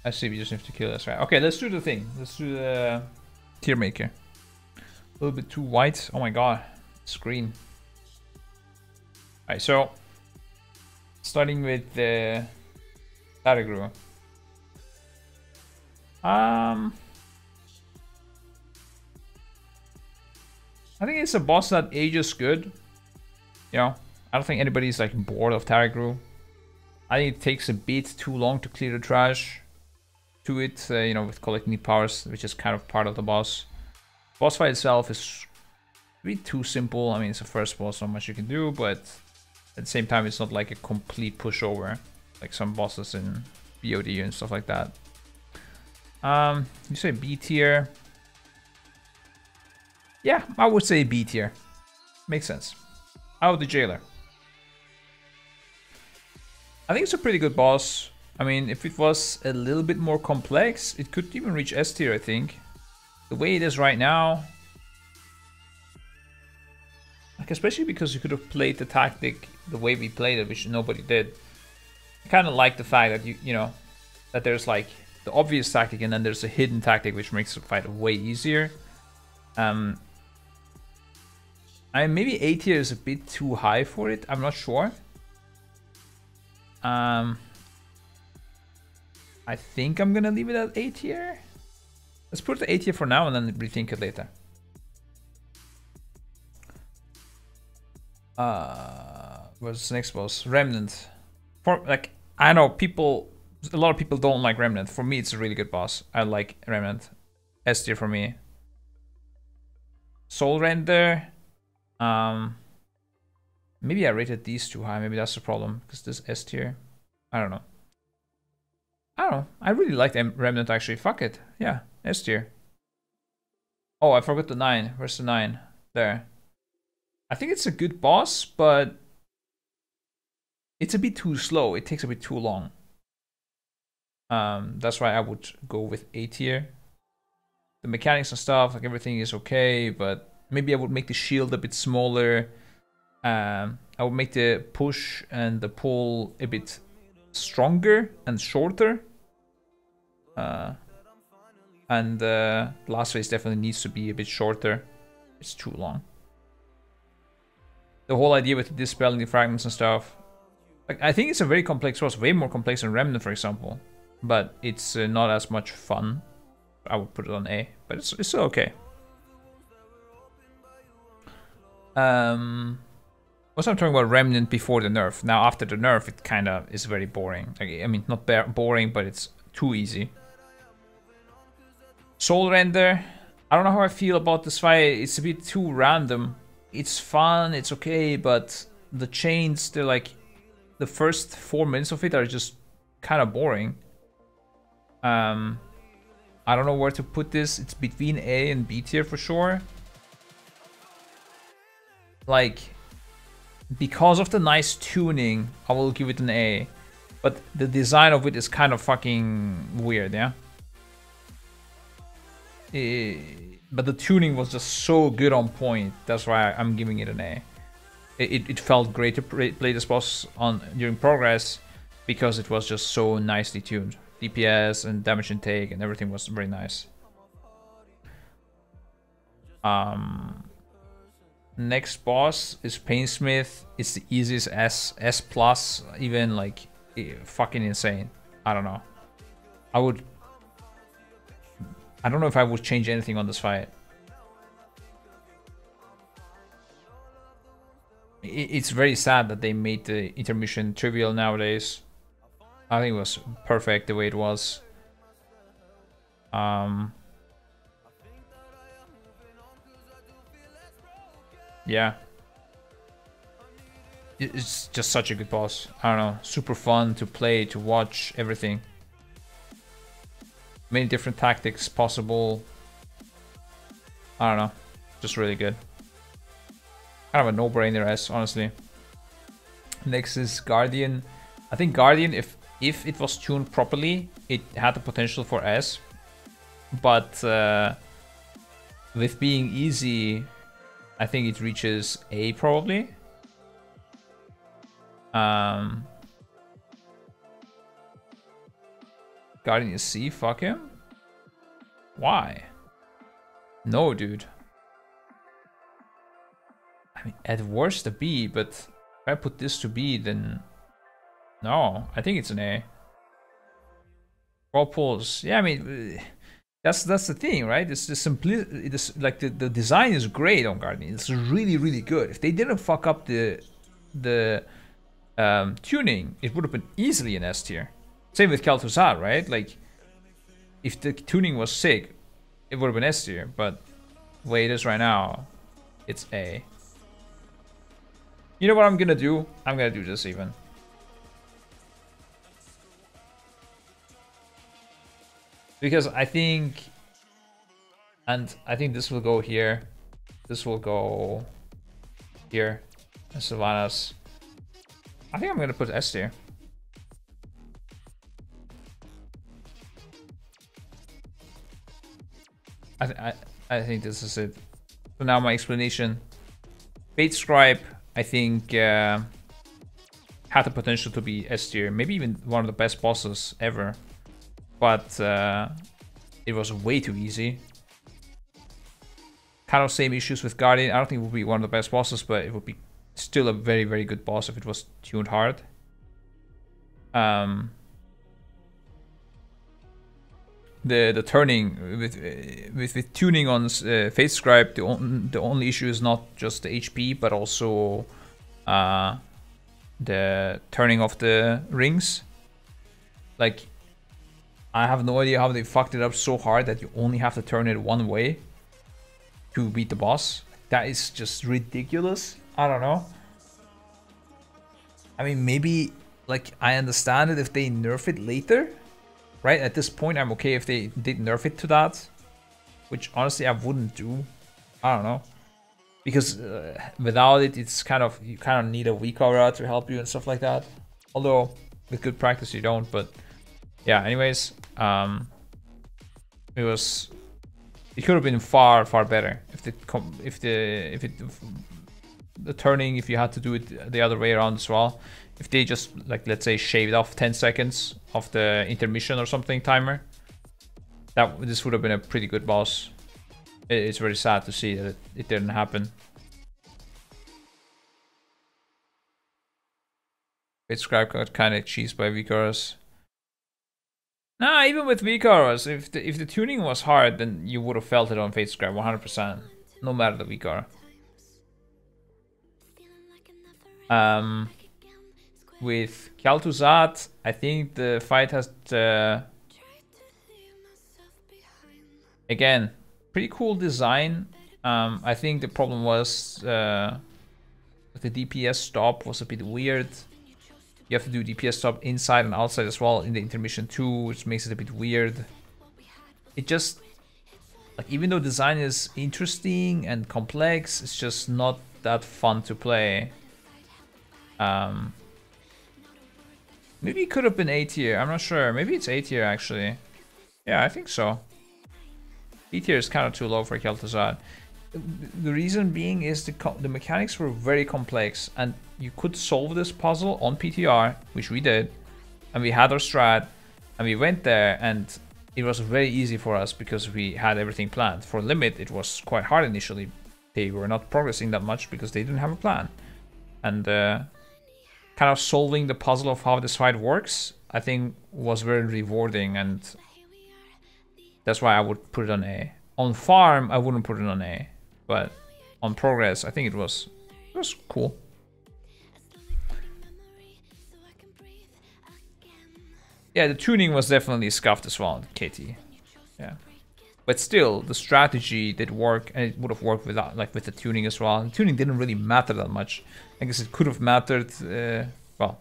I see, we just have to kill this, right? Okay, let's do the thing. Let's do the tier maker. A little bit too white. Oh my god. Screen. Alright, so starting with the Targru. I think it's a boss that ages good. You know, I don't think anybody's like bored of Targru. I think it takes a bit too long to clear the trash to it, you know, with collecting the powers, which is kind of part of the boss. Boss fight itself is a bit too simple. I mean, it's a first boss, not much you can do, but at the same time, it's not like a complete pushover, like some bosses in BOD and stuff like that. You say B tier? Yeah, I would say B tier. Makes sense. Out of the Jailer. I think it's a pretty good boss. I mean, if it was a little bit more complex, it could even reach S tier, I think. The way it is right now, like especially because you could have played the tactic the way we played it, which nobody did. I kind of like the fact that you know that there's like the obvious tactic and then there's a hidden tactic which makes the fight way easier. I mean, maybe A tier is a bit too high for it. I'm not sure. I think I'm gonna leave it at A tier. Let's put the A tier for now and then rethink it later. What's the next boss? Remnant. For like, I know people, a lot of people don't like Remnant. For me, it's a really good boss. I like Remnant. S tier for me. Soul Render. Maybe I rated these too high. Maybe that's the problem because this S tier. I don't know. I really liked Remnant actually. Fuck it. Yeah, S tier. Oh, I forgot the 9. Where's the 9? There. I think it's a good boss, but it's a bit too slow. It takes a bit too long. That's why I would go with A tier. The mechanics and stuff, like everything is okay, but maybe I would make the shield a bit smaller. I would make the push and the pull a bit stronger and shorter. And the last phase definitely needs to be a bit shorter. It's too long. The whole idea with dispelling the fragments and stuff. Like, I think it's a very complex boss, way more complex than Remnant, for example. But it's not as much fun. I would put it on A, but it's still okay. Was I'm talking about Remnant before the nerf. Now after the nerf, it kind of is very boring. Like, I mean, not boring, but it's too easy. Soul Render. I don't know how I feel about this fight. It's a bit too random. It's fun, it's okay, but the chains, they're like, the first 4 minutes of it are just kind of boring. I don't know where to put this. It's between A and B tier for sure. Like, because of the nice tuning, I will give it an A. But the design of it is kind of fucking weird, yeah? But the tuning was just so good on point. That's why I'm giving it an A. It felt great to play this boss during progress because it was just so nicely tuned. DPS and damage intake and everything was very nice. Next boss is Paintsmith. It's the easiest S plus, even like fucking insane. I don't know. I don't know if I would change anything on this fight. It's very sad that they made the intermission trivial nowadays. I think it was perfect the way it was. Yeah. It's just such a good boss. I don't know. Super fun to play, to watch, everything. Many different tactics possible. I don't know. Just really good. Kind of a no-brainer S, honestly. Next is Guardian. I think Guardian, if it was tuned properly, it had the potential for S. But with being easy, I think it reaches A probably. Guardian is C, fuck him. Why? No, dude. I mean, at worst a B, but if I put this to B, then no, I think it's an A. Raw pulls. Yeah, I mean, that's the thing, right? It's the simplicity. It's like the design is great on Guardian. It's really, really good. If they didn't fuck up the tuning, it would have been easily an S tier. Same with Kel'thuzad, right? Like, if the tuning was sick, it would have been S tier. But the way it is right now, it's A. You know what I'm gonna do? I'm gonna do this even. Because I think, and I think this will go here. This will go here. And Sylvanas. I think I'm gonna put S tier. I think this is it. So now my explanation. Scripe, I think had the potential to be S tier, maybe even one of the best bosses ever. But it was way too easy. Kind of same issues with Guardian. I don't think it would be one of the best bosses, but it would be still a very, very good boss if it was tuned hard. The turning with tuning on Scripe, the only issue is not just the HP, but also the turning of the rings. Like, I have no idea how they fucked it up so hard that you only have to turn it one way to beat the boss. That is just ridiculous. I don't know. I mean, maybe, like, I understand it if they nerf it later, right? At this point, I'm okay if they did nerf it to that, which honestly I wouldn't do. I don't know, because without it, it's kind of, you kind of need a weak aura to help you and stuff like that. Although with good practice you don't. But yeah, anyways, it could have been far better if the turning, if you had to do it the other way around as well. If they just, like, let's say shaved off 10 seconds of the intermission or something timer, this would have been a pretty good boss. It's very sad to see that it didn't happen. Scribe got kind of cheesed by Vicaros. Nah, even with Vicaros, if the tuning was hard, then you would have felt it on Scribe 100%, no matter the Vicar. With Kel'thuzad, I think the fight has again, pretty cool design. I think the problem was the DPS stop was a bit weird. You have to do DPS stop inside and outside as well in the intermission too, which makes it a bit weird. It just, like, even though design is interesting and complex, it's just not that fun to play. Maybe it could have been A tier, I'm not sure. Maybe it's A tier actually. Yeah, I think so. B tier is kind of too low for Kel'thuzad. The reason being is the mechanics were very complex, and you could solve this puzzle on PTR, which we did, and we had our strat, and we went there, and it was very easy for us because we had everything planned. For Limit, it was quite hard initially. They were not progressing that much because they didn't have a plan. And kind of solving the puzzle of how this fight works, I think, was very rewarding, and that's why I would put it on A. On Farm, I wouldn't put it on A, but on Progress, I think it was cool. Yeah, the tuning was definitely scuffed as well, KT. Yeah, but still, the strategy did work, and it would have worked without, like, with the tuning as well. The tuning didn't really matter that much. I guess it could have mattered. Well,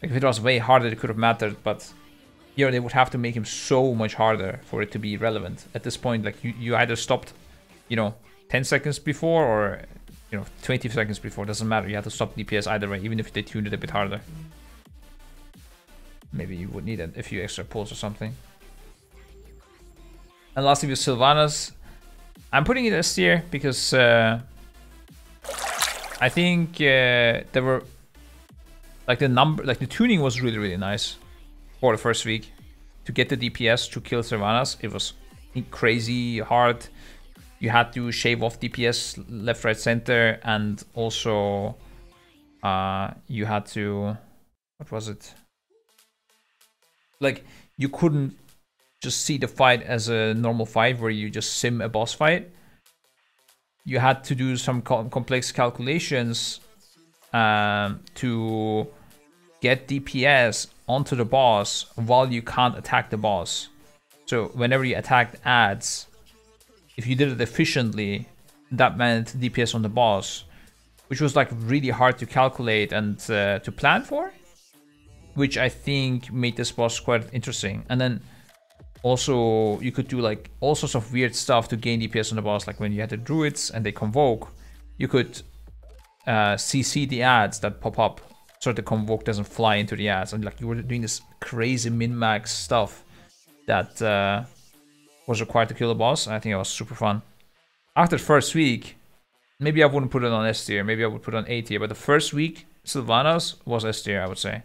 like, if it was way harder, it could have mattered, but here they would have to make him so much harder for it to be relevant. At this point, like, you either stopped, 10 seconds before, or 20 seconds before. Doesn't matter. You have to stop DPS either way, even if they tuned it a bit harder. Maybe you would need a few extra pulls or something. And lastly, with Sylvanas, I'm putting it S tier because I think there were, like, the tuning was really, really nice. for the first week. To get the DPS to kill Sylvanas, it was crazy hard. You had to shave off DPS left, right, center, and also you had to, what was it? Like, you couldn't just see the fight as a normal fight where you just sim a boss fight. You had to do some complex calculations to get DPS onto the boss while you can't attack the boss. So whenever you attacked adds, if you did it efficiently, that meant DPS on the boss, which was like really hard to calculate and to plan for, which I think made this boss quite interesting. And then also you could do like all sorts of weird stuff to gain DPS on the boss, like when you had the druids and they convoke, you could CC the ads that pop up so the convoke doesn't fly into the ads, and like you were doing this crazy min-max stuff that was required to kill the boss. I think it was super fun. After the first week, maybe I wouldn't put it on S tier, maybe I would put it on A tier, but the first week Sylvanas was S tier, I would say.